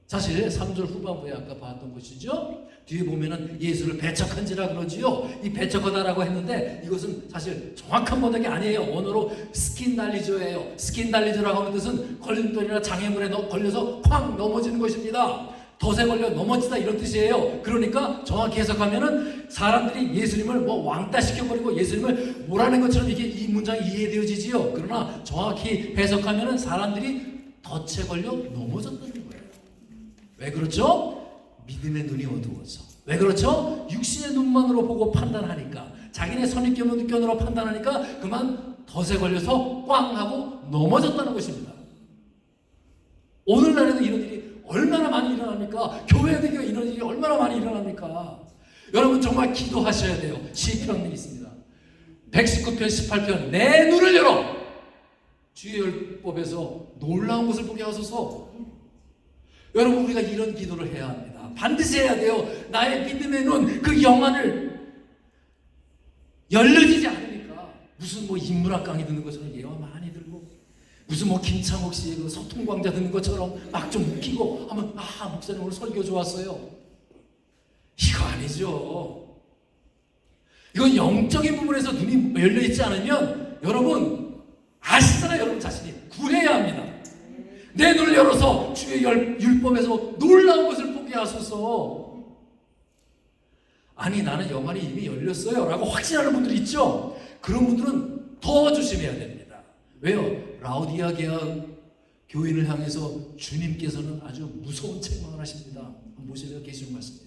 [SPEAKER 2] 사실 3절 후반부에 아까 봤던 것이죠. 뒤에 보면은 예수를 배척한지라 그러지요. 이 배척하다라고 했는데 이것은 사실 정확한 번역이 아니에요. 원어로 스킨달리저예요. 스킨달리저라고 하는 뜻은 걸림돌이나 장애물에 걸려서 쾅 넘어지는 것입니다. 덫에 걸려 넘어지다 이런 뜻이에요. 그러니까 정확히 해석하면은 사람들이 예수님을 왕따시켜버리고 예수님을 몰아낸 것처럼 이 문장이 이해되어지지요. 그러나 정확히 해석하면은 사람들이 덫에 걸려 넘어졌다는 거예요. 왜 그렇죠? 믿음의 눈이 어두워서. 왜 그렇죠? 육신의 눈만으로 보고 판단하니까, 자기네 선입견으로 판단하니까 그만 덫에 걸려서 꽝 하고 넘어졌다는 것입니다. 오늘날에도 이런 일이 얼마나 많이 일어납니까? 교회에도 이런 일이 얼마나 많이 일어납니까? 여러분 정말 기도하셔야 돼요. 시편이 있습니다. 119편 18편 내 눈을 열어 주의 율법에서 놀라운 것을 보게 하소서. 여러분 우리가 이런 기도를 해야 합니다. 반드시 해야 돼요. 나의 믿음의 눈, 그 영안을 열려지지 않으니까 무슨 뭐 인문학 강의 듣는 것처럼 예화 많이 들고 무슨 뭐 김창옥 씨의 그 소통 강좌 듣는 것처럼 막 좀 웃기고 하면 아 목사님 오늘 설교 좋았어요. 이거 아니죠. 이건 영적인 부분에서 눈이 열려있지 않으면 여러분 아시잖아요. 여러분 자신이 구해야 합니다. 내 눈을 열어서 주의 율법에서 놀라운 것을 보게 하소서. 아니 나는 영안이 이미 열렸어요 라고 확신하는 분들이 있죠. 그런 분들은 더 조심해야 됩니다. 왜요? 라오디아 교인을 향해서 주님께서는 아주 무서운 책망을 하십니다. 한번 보시면 계시는 말씀이에요.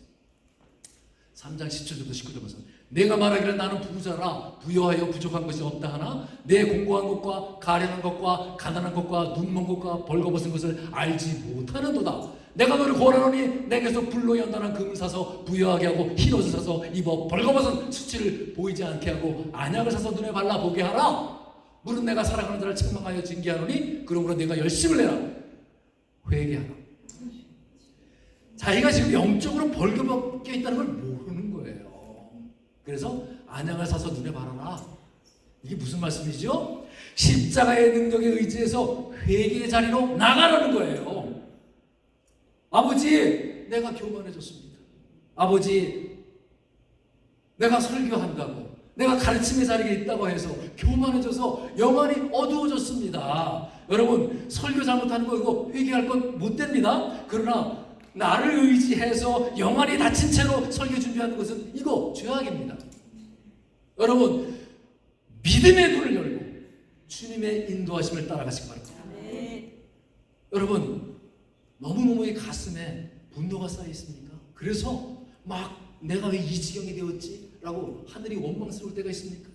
[SPEAKER 2] 3장 17절부터 19절 보세요. 내가 말하기를 나는 부자라 부여하여 부족한 것이 없다 하나 내 공고한 것과 가련한 것과 가난한 것과 눈먼 것과 벌거벗은 것을 알지 못하는도다. 내가 너를 고라노니 내게서 불로 연단한 금을 사서 부여하게 하고 흰 옷을 사서 입어 벌거벗은 수치를 보이지 않게 하고 안약을 사서 눈에 발라 보게 하라. 물은 내가 사랑하는 자를 책망하여 징계하노니 그러므로 내가 열심을 내라. 회개하라. 자기가 지금 영적으로 벌거벗겨 있다는 걸 모르는 거예요. 그래서 안약을 사서 눈에 바라라. 이게 무슨 말씀이죠? 십자가의 능력에 의지해서 회개의 자리로 나가라는 거예요. 아버지, 내가 교만해졌습니다. 아버지, 내가 설교한다고, 내가 가르침의 자리에 있다고 해서 교만해져서 영안이 어두워졌습니다. 여러분, 설교 잘못하는 거 이거 회개할 건 못 됩니다. 그러나 나를 의지해서 영안이 닫힌 채로 설교 준비하는 것은 이거 죄악입니다. 여러분 믿음의 눈을 열고 주님의 인도하심을 따라가시기 바랍니다. 여러분 너무너무 이 가슴에 분노가 쌓여 있습니까? 그래서 막 내가 왜 이 지경이 되었지? 라고 하늘이 원망스러울 때가 있습니까?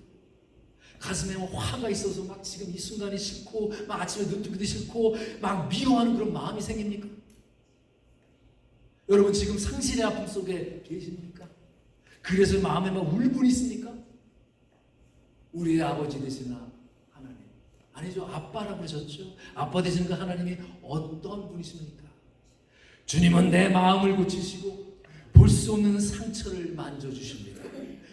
[SPEAKER 2] 가슴에 화가 있어서 막 지금 이 순간이 싫고 막 아침에 눈 뜨기도 싫고 막 미워하는 그런 마음이 생깁니까? 여러분 지금 상실의 아픔 속에 계십니까? 그래서 마음에 막 울분이 있습니까? 우리의 아버지 되시나 하나님, 아니죠, 아빠라고 그러셨죠. 아빠 되시는 그 하나님이 어떤 분이십니까? 주님은 내 마음을 고치시고 볼 수 없는 상처를 만져주십니다.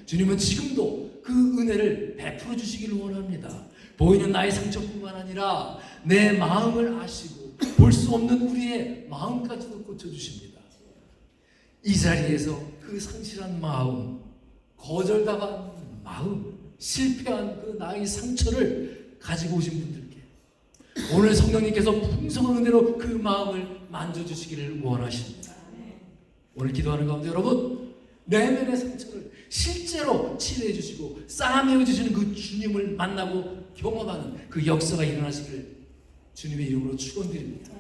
[SPEAKER 2] 주님은 지금도 그 은혜를 베풀어 주시기를 원합니다. 보이는 나의 상처뿐만 아니라 내 마음을 아시고 볼 수 없는 우리의 마음까지도 고쳐주십니다. 이 자리에서 그 상실한 마음, 거절당한 마음, 실패한 그 나의 상처를 가지고 오신 분들께 오늘 성령님께서 풍성한 은혜로 그 마음을 만져주시기를 원하십니다. 오늘 기도하는 가운데 여러분 내면의 상처를 실제로 치료해 주시고 싸매어 주시는 그 주님을 만나고 경험하는 그 역사가 일어나시기를 주님의 이름으로 축원드립니다.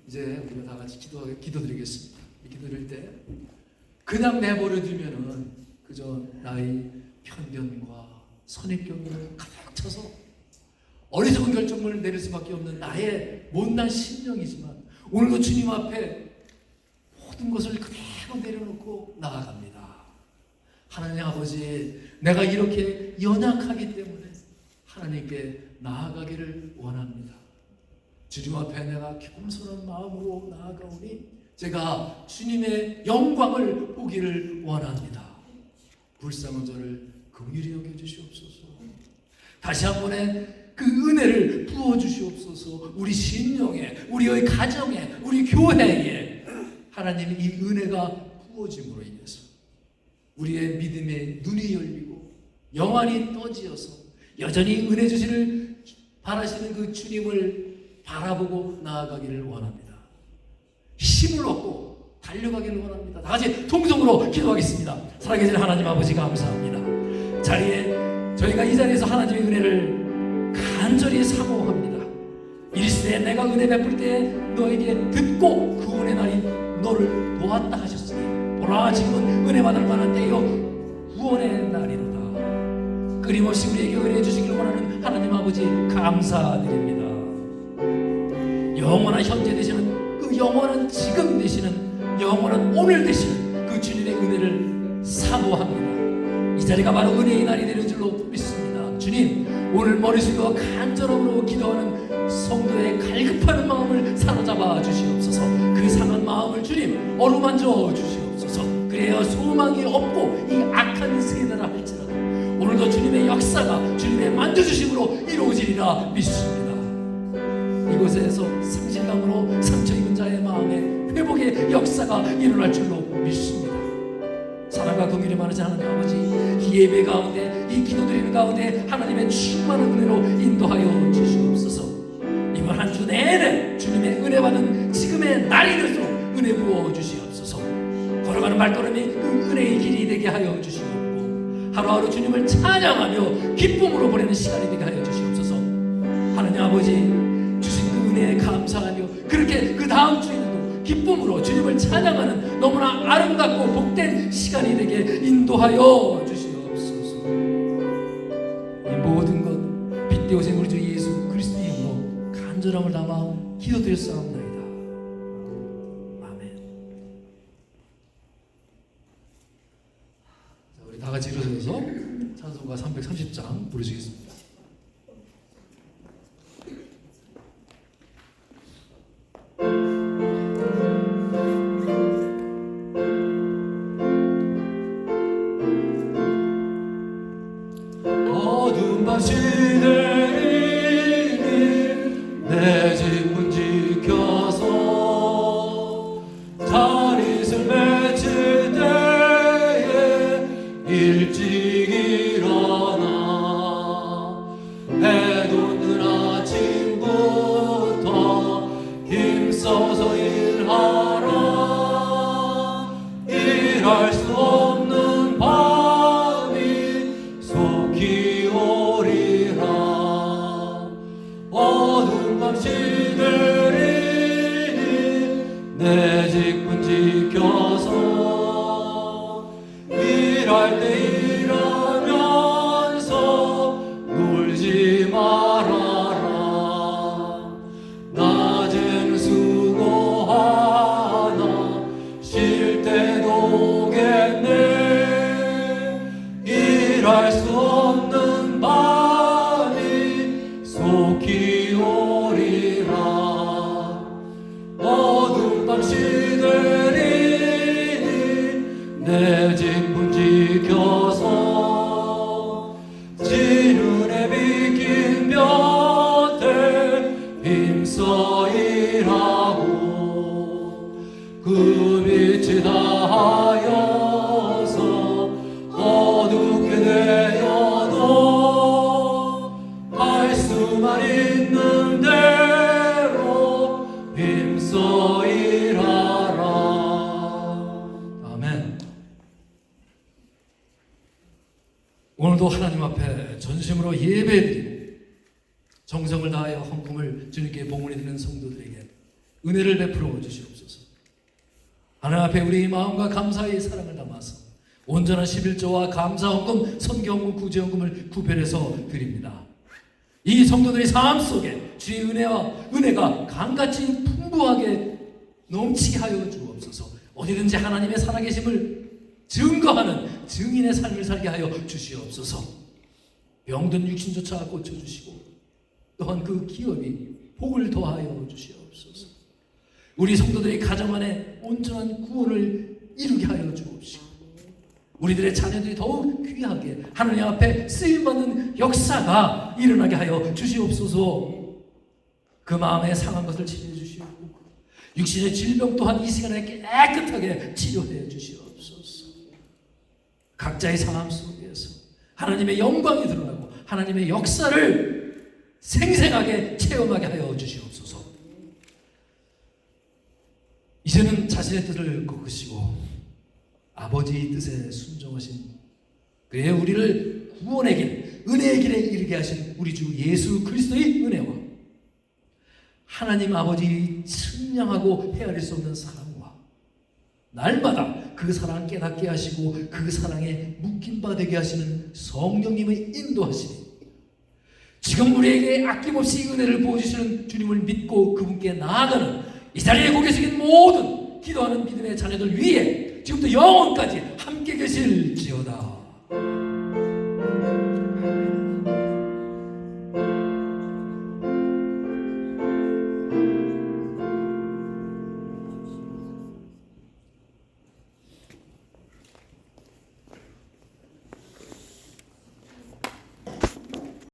[SPEAKER 2] 이제 우리가 다 같이 기도드리겠습니다. 기도드릴 때 그냥 내버려 두면은 그저 나의 편견과 선입견을 가득 차서 어리석은 결정을 내릴 수밖에 없는 나의 못난 심령이지만 오늘도 주님 앞에 모든 것을 그대로 내려놓고 나아갑니다. 하나님 아버지, 내가 이렇게 연약하기 때문에 하나님께 나아가기를 원합니다. 주님 앞에 내가 겸손한 마음으로 나아가오니 제가 주님의 영광을 보기를 원합니다. 불쌍한 저를 긍휼히 여겨주시옵소서. 다시 한 번에 그 은혜를 부어주시옵소서. 우리 심령에, 우리의 가정에, 우리 교회에 하나님의 이 은혜가 부어짐으로 인해서 우리의 믿음의 눈이 열리고 영안이 떠지어서 여전히 은혜 주시를 바라시는 그 주님을 바라보고 나아가기를 원합니다. 힘을 얻고 달려가기를 원합니다. 다 같이 통성으로 기도하겠습니다. 살아계신 하나님 아버지 감사합니다. 저희가 이 자리에서 하나님의 은혜를 간절히 사모합니다. 이르시되 내가 은혜 베풀 때에 너에게 듣고 구원의 날이 너를 도왔다 하셨으니 보라 지금은 은혜 받을 만한 때요 구원의 날이로다. 끊임없이 우리에게 은혜 주시기를 원하는 하나님 아버지 감사드립니다. 영원한 현재 되시는 그 영원한 지금 되시는 영원한 오늘 되시는 그 주님의 은혜를 사모합니다. 이 자리가 바로 은혜의 날이 되는 줄로 믿습니다. 주님, 오늘 머리 숙여 간절함으로 기도하는 성도의 갈급한 마음을 사로잡아 주시옵소서. 그 상한 마음을 주님 어루만져 주시옵소서. 그래야 소망이 없고 이 악한 세대라 할지라도 오늘도 주님의 역사가 주님의 만져주심으로 이루어지리라 믿습니다. 이곳에서 상실감으로 상처 입은 자의 마음에 회복의 역사가 일어날 줄로 믿습니다. 사랑과 긍휼이 많으신 하나님 아버지, 이 예배 가운데, 이 기도드리는 가운데 하나님의 충만한 은혜로 인도하여 주시옵소서. 이번 한 주 내내 주님의 은혜 받는 지금의 날이 되도록 은혜 부어 주시옵소서. 걸어가는 발걸음이 그 은혜의 길이 되게 하여 주시옵고, 하루하루 주님을 찬양하며 기쁨으로 보내는 시간이 되게 하여 주시옵소서. 하나님 아버지, 주신 그 은혜에 감사하며 그렇게 그 다음 주에도 기쁨으로 주님을 찬양하는 너무나 아름답고 복된 시간이 되게 인도하여 주시옵소서. 이 모든 것 빛되어진 우리 주 예수 그리스도의 이름으로 간절함을 담아 기도드렸사옵나이다. 아멘. 자, 우리 다 같이 일어서서 찬송가 330장 부르시겠습니다. 어두운 밤 시내리니 내 집문 지켜서 자릿을 맺힐 때에 일찍 일어나 해 돋는 아침부터 힘써서 일하라. 일할 수 없는 밤이 속히 오리라. 어두운 밤 시들이니 내 직분 지켜서 일할 때 일하면서 놀지 말아라. 낮에는 수고하나 쉴 때도 오겠네. 일할 수 없는 밤이 속히 오리라. 어두운 밤 시들이니 내 직분 지켜서 지는 해 비긴 볕에 힘써 일하고 그 빛이 다하여서 어둡게 되어도 할 수만 있는 대로 힘써 일하라. 아멘. 오늘도 하나님 앞에 전심으로 예배드리고 정성을 다하여 헌금을 주님께 봉헌해 드리는 성도들에게 은혜를 베풀어 주시옵소서. 하나님 앞에 우리 마음과 감사의 사랑을 담아서 온전한 11조와 감사 헌금, 선교 헌금, 구제 헌금을 구별해서 드립니다. 이 성도들의 삶 속에 주의 은혜가 강같이 풍부하게 넘치게 하여 주옵소서. 어디든지 하나님의 살아계심을 증거하는 증인의 삶을 살게 하여 주시옵소서. 병든 육신조차 고쳐주시고 또한 그 기업이 복을 더하여 주시옵소서. 우리 성도들의 가정 안에 온전한 구원을 이루게 하여 주옵시고 우리들의 자녀들이 더욱 귀하게 하나님 앞에 쓰임받는 역사가 일어나게 하여 주시옵소서. 그 마음에 상한 것을 치료해 주시고 육신의 질병 또한 이 시간에 깨끗하게 치료해 주시옵소서. 각자의 삶 속에서 하나님의 영광이 드러나고 하나님의 역사를 생생하게 체험하게 하여 주시옵소서. 이제는 자신의 뜻을 꺾으시고 아버지의 뜻에 순종하신 그의 우리를 구원의 길, 은혜의 길에 이르게 하신 우리 주 예수 그리스도의 은혜와 하나님 아버지의 측량하고 헤아릴 수 없는 사랑과 날마다 그 사랑 깨닫게 하시고 그 사랑에 묶인 바 되게 하시는 성령님의 인도하시니 지금 우리에게 아낌없이 은혜를 부어주시는 주님을 믿고 그분께 나아가는 이 자리에 고개 숙인 모든 기도하는 믿음의 자녀들 위에 지금부터 영원까지 함께 계실지어다.